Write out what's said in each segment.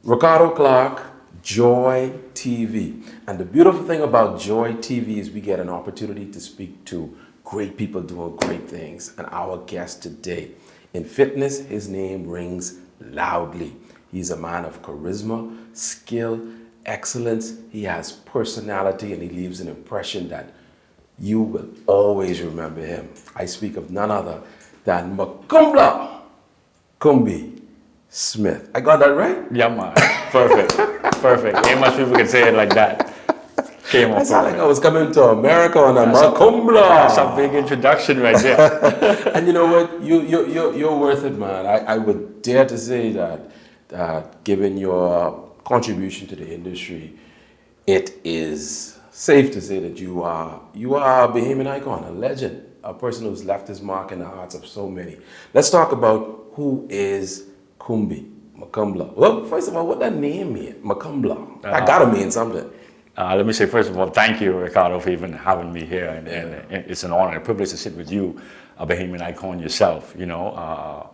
Ricardo Clark, Joy TV. And the beautiful thing about Joy TV is we get an opportunity to speak to great people doing great things. And our guest today, in fitness, his name rings loudly. He's a man of charisma, skill, excellence. He has personality and he leaves an impression that you will always remember him. I speak of none other than Macumbla, Comby Smith. I got that right? Yeah, man. Perfect. Perfect. Ain't much people can say it like that. Came I on sound like perfect. I was coming to America on a Macumbla. That's a big introduction right there. And you know what? You're worth it, man. I would dare to say that given your contribution to the industry, it is safe to say that you are a Bahamian icon, a legend, a person who's left his mark in the hearts of so many. Let's talk about who is Comby, Macumbla. Well, first of all, what that name mean? Macumbla. That gotta mean something. Let me say, first of all, thank you, Ricardo, for even having me here. And it's an honor and a privilege to sit with you, a Bahamian icon yourself, you know,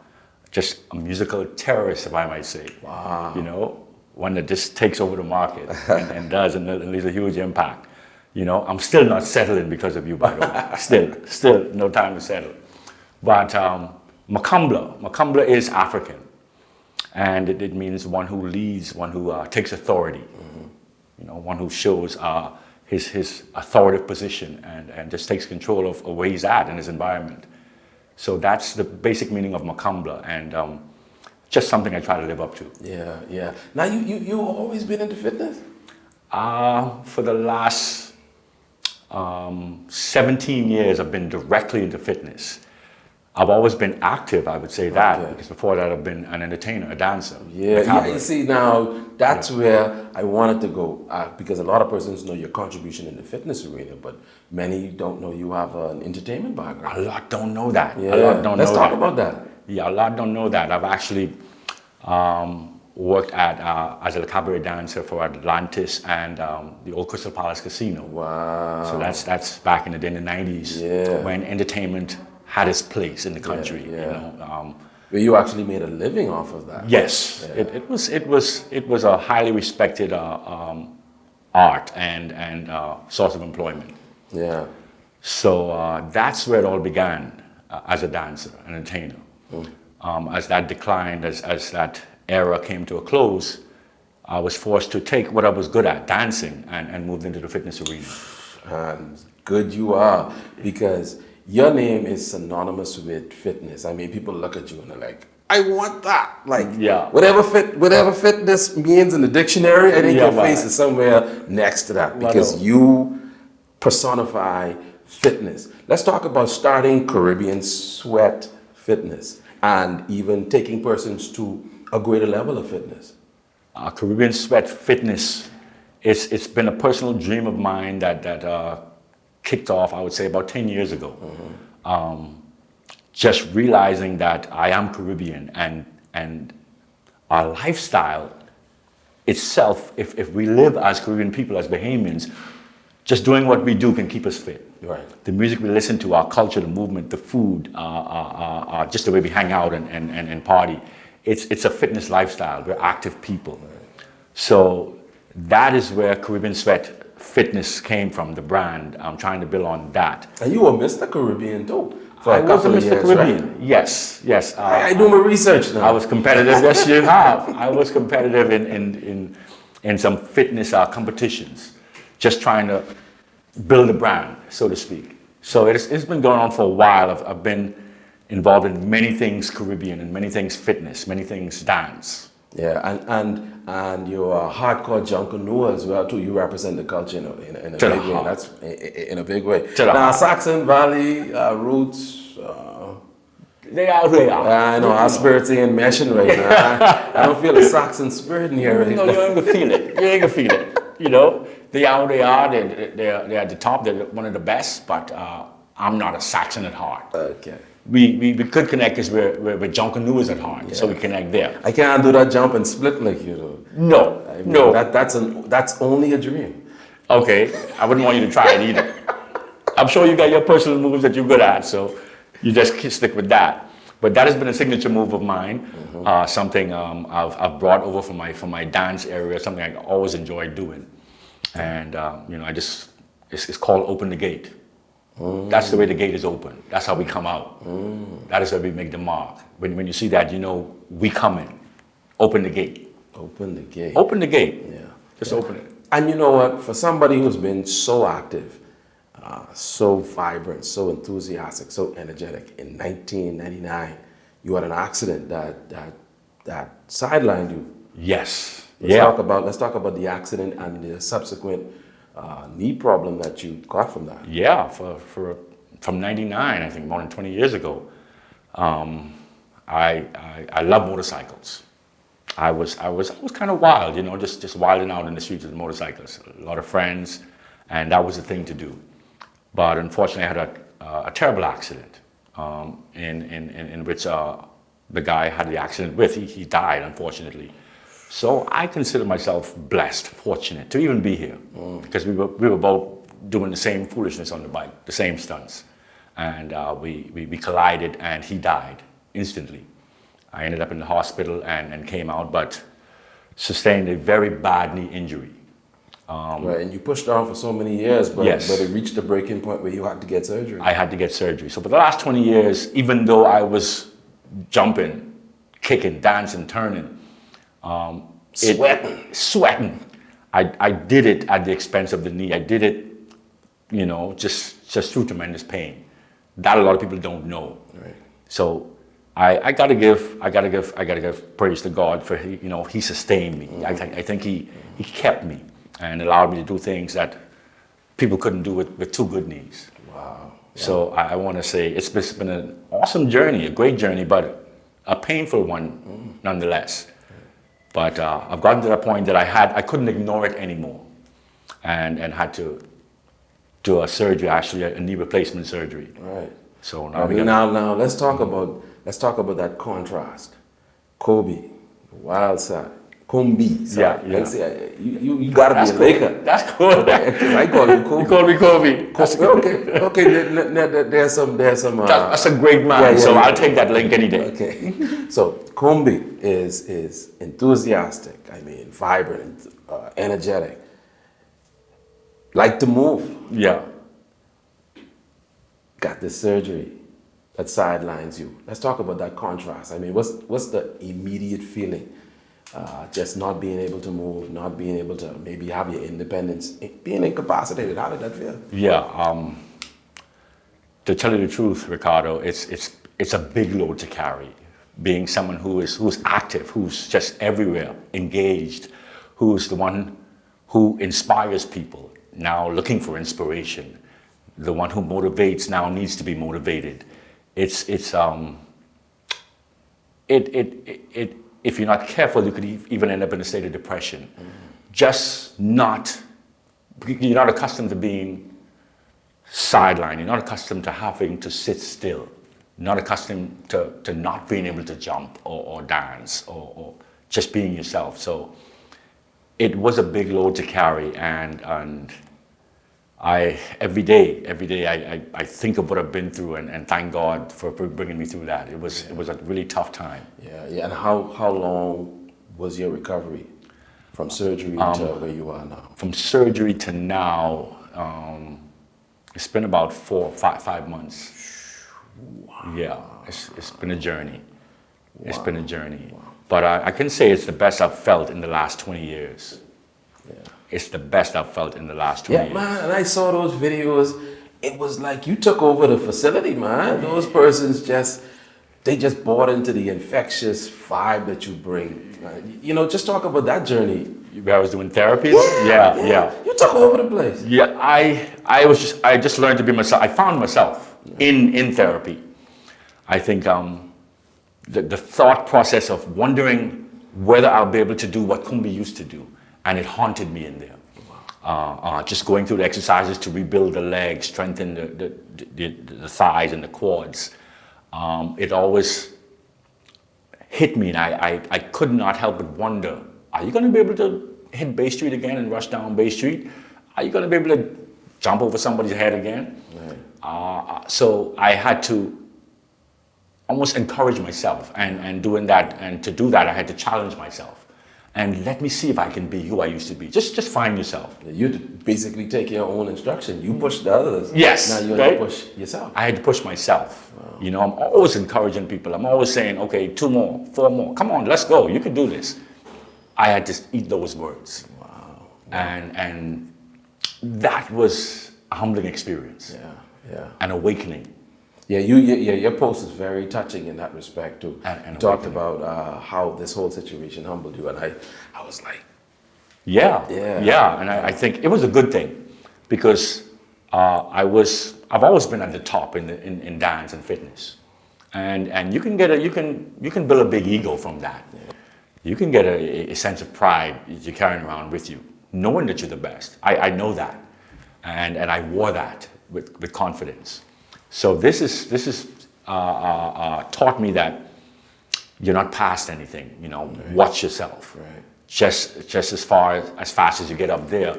just a musical terrorist, if I might say. Wow. You know, one that just takes over the market and does and leaves a huge impact. You know, I'm still not settling because of you, by the way. Still no time to settle. But Macumbla is African. And it means one who leads, one who takes authority. You know, one who shows his authoritative position and just takes control of where he's at in his environment. So that's the basic meaning of Macumbla, and just something I try to live up to. Yeah, yeah. Now you always been into fitness? For the last 17 years, I've been directly into fitness. I've always been active, I would say that, Okay. because before that I've been an entertainer, a dancer. Yeah, you see, now that's where I wanted to go, because a lot of persons know your contribution in the fitness arena, but many don't know you have an entertainment background. A lot don't know that. Yeah, A lot don't let's know talk that. about that. Yeah, a lot don't know that. I've actually worked as a cabaret dancer for Atlantis and the Old Crystal Palace Casino. Wow. So that's back in the 90s, Yeah. when entertainment had its place in the country. Yeah. You know. But you actually made a living off of that. Yes, Yeah. it was a highly respected art and source of employment. Yeah. So that's where it all began as a dancer, an entertainer. As that declined, as that era came to a close, I was forced to take what I was good at, dancing, and moved into the fitness arena. And good you are, because your name is synonymous with fitness. I mean, people look at you and they're like, I want that. Like, Yeah. whatever fitness means in the dictionary, I think Yeah, your man. face is somewhere next to that, because Well, you personify fitness. Let's talk about starting Caribbean Sweat Fitness and even taking persons to a greater level of fitness. Caribbean Sweat Fitness, it's been a personal dream of mine that kicked off, I would say, about 10 years ago. Just realizing that I am Caribbean and our lifestyle itself, if we live as Caribbean people, as Bahamians, just doing what we do can keep us fit. Right. The music we listen to, our culture, the movement, the food, just the way we hang out and party. It's a fitness lifestyle. We're active people. So that is where Caribbean Sweat Fitness came from, the brand. I'm trying to build on that. And you were Mr. Caribbean too, for I a was a couple of Mr. years, Caribbean. right? Yes. I do my research now. I was competitive. Yes, you have. I was competitive in some fitness competitions, just trying to build a brand, so to speak. So it's been going on for a while. I've been involved in many things Caribbean and many things fitness, many things dance. Yeah, and you're a hardcore junkanoo as well too. You represent the culture in a To the big way. heart. That's in a big way. To the Now, heart. Saxon Valley roots. They are who they are. I know our spirits ain't meshing right now. I don't feel a Saxon spirit in here right No, now. you ain't gonna feel it. You ain't gonna feel it. You know, they are who they are. They're at the top. They're one of the best. But I'm not a Saxon at heart. Okay. We could connect because we're junkanooers at heart, so we connect there. I can't do that jump and split like you do. No, I mean, no. that's only a dream. Okay, I wouldn't want you to try it either. I'm sure you got your personal moves that you're good at, so you just stick with that. But that has been a signature move of mine, something I've brought over from my dance area, something I always enjoyed doing. And, it's called Open the Gate. That's the way the gate is open. That's how we come out. That is how we make the mark. When you see that, we come in. Open the gate. Open the gate. Open the gate. Yeah. Just open it. And you know what? For somebody who's been so active, so vibrant, so enthusiastic, so energetic, in 1999, you had an accident that sidelined you. Yes. Let's talk about the accident and the subsequent knee problem that you got from that. Yeah, from '99, I think more than 20 years ago. I love motorcycles. I was kind of wild, just wilding out in the streets with motorcycles. A lot of friends, and that was the thing to do. But unfortunately, I had a terrible accident in which the guy I had the accident with, he died, unfortunately. So I consider myself blessed, fortunate to even be here, because we were both doing the same foolishness on the bike, the same stunts, and we collided, and he died instantly. I ended up in the hospital and came out, but sustained a very bad knee injury. Right, and you pushed on for so many years, but Yes. it reached the breaking point where you had to get surgery. I had to get surgery. So for the last 20 years, even though I was jumping, kicking, dancing, turning, sweating, I did it at the expense of the knee. I did it, just through tremendous pain. That a lot of people don't know. Right. So I gotta give praise to God for he sustained me. I think he kept me and allowed me to do things that people couldn't do with two good knees. Wow. So I want to say it's been an awesome journey, a great journey, but a painful one nonetheless. But I've gotten to that point that I couldn't ignore it anymore, and had to do a surgery, actually a knee replacement surgery. Right. So now Now let's talk about that contrast. Kobe, wild side. Comby. Yeah. Let's say, you gotta be a Laker. That's cool. I call you Kobe. You call me Kobe. Okay. There's some. That's a great man. Yeah, so yeah. I'll take that link any day. Okay. So Comby is enthusiastic. I mean, vibrant, energetic. Like to move. Yeah. Got the surgery that sidelines you. Let's talk about that contrast. I mean, what's the immediate feeling? Just not being able to move, not being able to maybe have your independence, being incapacitated. How did that feel? Yeah. To tell you the truth, Ricardo, it's a big load to carry. Being someone who's active, who's just everywhere, engaged, who's the one who inspires people, now looking for inspiration, the one who motivates now needs to be motivated. If you're not careful, you could even end up in a state of depression. You're not accustomed to being sidelined. You're not accustomed to having to sit still. You're not accustomed to not being able to jump or dance or just being yourself. So it was a big load to carry, and every day I think of what I've been through and thank God for bringing me through that. It was a really tough time. Yeah. And how long was your recovery from surgery to where you are now? From surgery to now, it's been about 5 months. Wow. Yeah, it's been a journey. Wow. It's been a journey. Wow. But I can say it's the best I've felt in the last 20 years. Yeah. It's the best I've felt in the last 20 years. Yeah, man, and I saw those videos. It was like you took over the facility, man. Those persons just bought into the infectious vibe that you bring. Just talk about that journey. Where I was doing therapy? Yeah. You took over the place. Yeah, I just learned to be myself. I found myself in therapy. I think the thought process of wondering whether I'll be able to do what Comby used to do, and it haunted me in there. Wow. Just going through the exercises to rebuild the legs, strengthen the thighs and the quads. It always hit me, and I could not help but wonder, are you going to be able to hit Bay Street again and rush down Bay Street? Are you going to be able to jump over somebody's head again? Right. So I had to almost encourage myself, and doing that, and to do that I had to challenge myself and let me see if I can be who I used to be. Just find yourself. You basically take your own instruction. You push the others. Yes, Now you have right? to push yourself. I had to push myself. You know, I'm always encouraging people. I'm always saying, okay, 2 more, 4 more. Come on, let's go. You can do this. I had to eat those words. Wow. And that was a humbling experience. Yeah. An awakening. Yeah, your post is very touching in that respect too. And you talked about how this whole situation humbled you, and I was like, Yeah. And I think it was a good thing, because I've always been at the top in dance and fitness, and you can build a big ego from that. Yeah. You can get a sense of pride that you're carrying around with you, knowing that you're the best. I know that, and I wore that with confidence. So this is taught me that you're not past anything. You know, right. Watch yourself. Right. Just as fast as you get up there,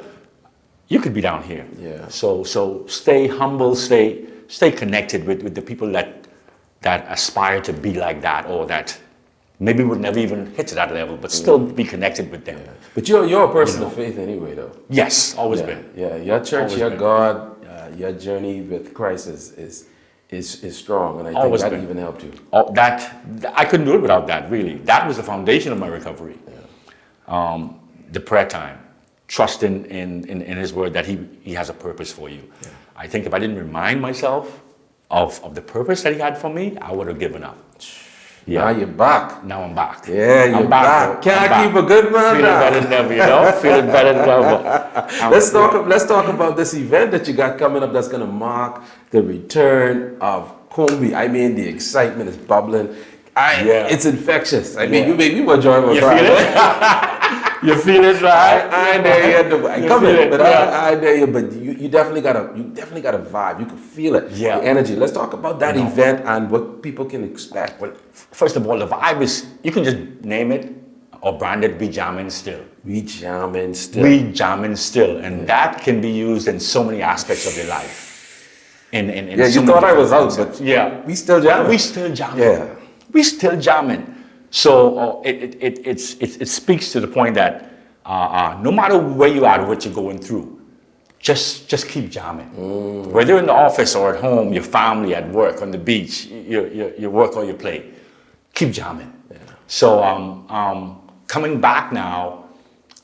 you could be down here. Yeah. So stay humble, stay connected with the people that aspire to be like that, or that maybe would never even hit to that level, but still be connected with them. Yeah. But you're a person of faith anyway, though. Yes, always been. Yeah, your church, your God, your journey with Christ is strong, and I think that even helped you. That I couldn't do it without that. Really, that was the foundation of my recovery. Yeah. The prayer time, trusting in His word that He has a purpose for you. Yeah. I think if I didn't remind myself of the purpose that He had for me, I would have given up. Yeah. Now you're back. Now I'm back. Yeah, you're back. Can't keep a good man Feeling now. better than ever, you know? Feeling better than ever. Let's talk about this event that you got coming up that's going to mark the return of Comby. I mean, the excitement is bubbling. It's infectious. I mean, you make me want to join my crowd. You feel it, right? I dare you. I dare you. But you definitely got a vibe. You can feel it. Yeah. The energy. Let's talk about that event and what people can expect. Well, first of all, the vibe is, you can just name it or brand it, We Jamming Still. We Jamming Still. We Jamming Still. And that can be used in so many aspects of your life. You thought I was out, but we still jamming. We still jamming. Yeah. We still jamming. So it speaks to the point that no matter where you are, what you're going through, just keep jamming. Whether in the office or at home, your family, at work, on the beach, your work or your play, keep jamming. Yeah. So coming back now,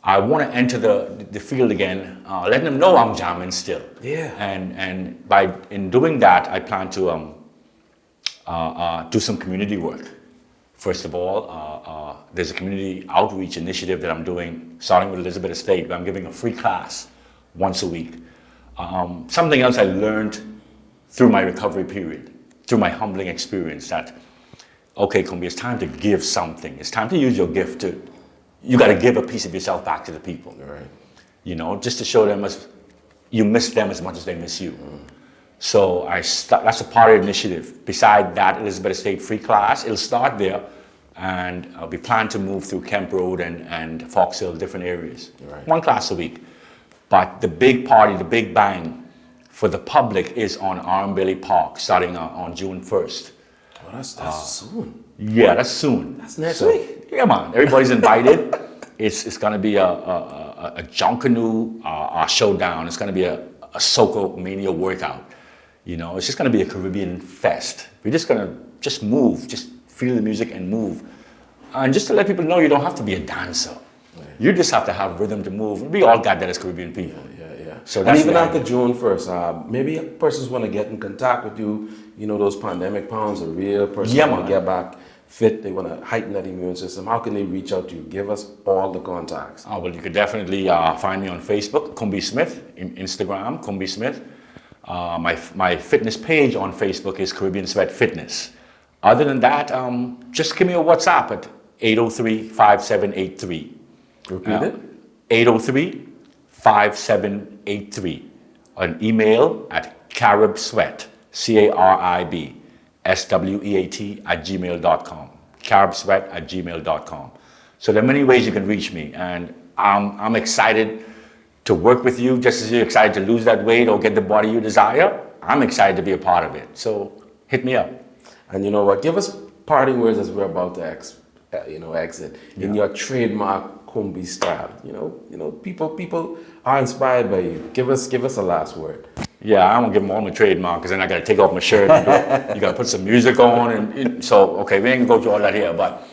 I want to enter the field again, letting them know I'm jamming still. Yeah. And in doing that, I plan to do some community work. First of all, there's a community outreach initiative that I'm doing, starting with Elizabeth Estate, where I'm giving a free class once a week. Something else I learned through my recovery period, through my humbling experience, that, okay, Comby, it's time to give something. It's time to use your gift you got to give a piece of yourself back to the people. Right. You know, just to show them you miss them as much as they miss you. So that's a part of the initiative. Beside that Elizabeth Estate free class, it'll start there, and we plan to move through Kemp Road and Fox Hill, different areas. Right. One class a week. But the big party, the big bang for the public is on Armbelly Park, starting on June 1st. Oh, that's soon. Yeah, that's soon. That's next week. Yeah, man. Everybody's invited. It's going to be a Junkanoo showdown. It's going to be a Soko Mania workout. You know, it's just going to be a Caribbean fest. We're just going to move, just feel the music and move. And just to let people know, you don't have to be a dancer. Right. You just have to have rhythm to move. We all got that as Caribbean people. Yeah. So and even after June 1st, maybe persons want to get in contact with you. You know, those pandemic pounds are real. Persons want to get back fit. They want to heighten that immune system. How can they reach out to you? Give us all the contacts. Oh, well, you could definitely find me on Facebook, Comby Smith, Instagram, Comby Smith. My fitness page on Facebook is Caribbean Sweat Fitness. Other than that, just give me a WhatsApp at 803-5783. Repeat it? 803-5783. An email at caribsweat, CARIBSWEAT @gmail.com. caribsweat@gmail.com. So there are many ways you can reach me, and I'm excited to work with you, just as you're excited to lose that weight or get the body you desire. I'm excited to be a part of it. So hit me up. And you know what? Give us parting words as we're about to exit in your trademark Comby style. People are inspired by you. Give us a last word. Yeah, I don't give them all my trademark because then I got to take off my shirt. You got to put some music on, and so okay, we ain't gonna go through all that here. But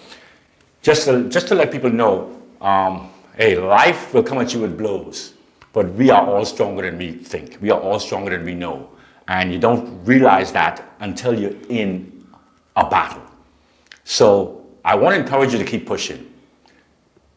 just to let people know, hey, life will come at you with blows, but we are all stronger than we think. We are all stronger than we know, and you don't realize that until you're in a battle. So I want to encourage you to keep pushing.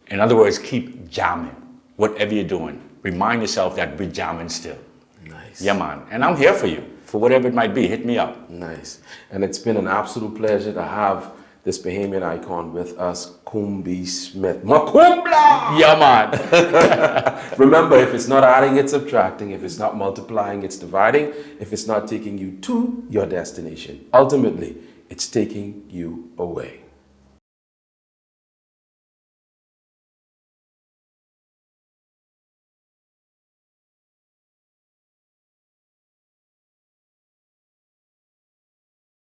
In other words, keep jamming. Whatever you're doing, remind yourself that we're jamming still. Nice. Yeah, man. And I'm here for you, for whatever it might be. Hit me up. Nice. And it's been an absolute pleasure to have this Bahamian icon with us, Comby Smith. Macumbla! Yeah, man. Remember, if it's not adding, it's subtracting. If it's not multiplying, it's dividing. If it's not taking you to your destination, ultimately, it's taking you away.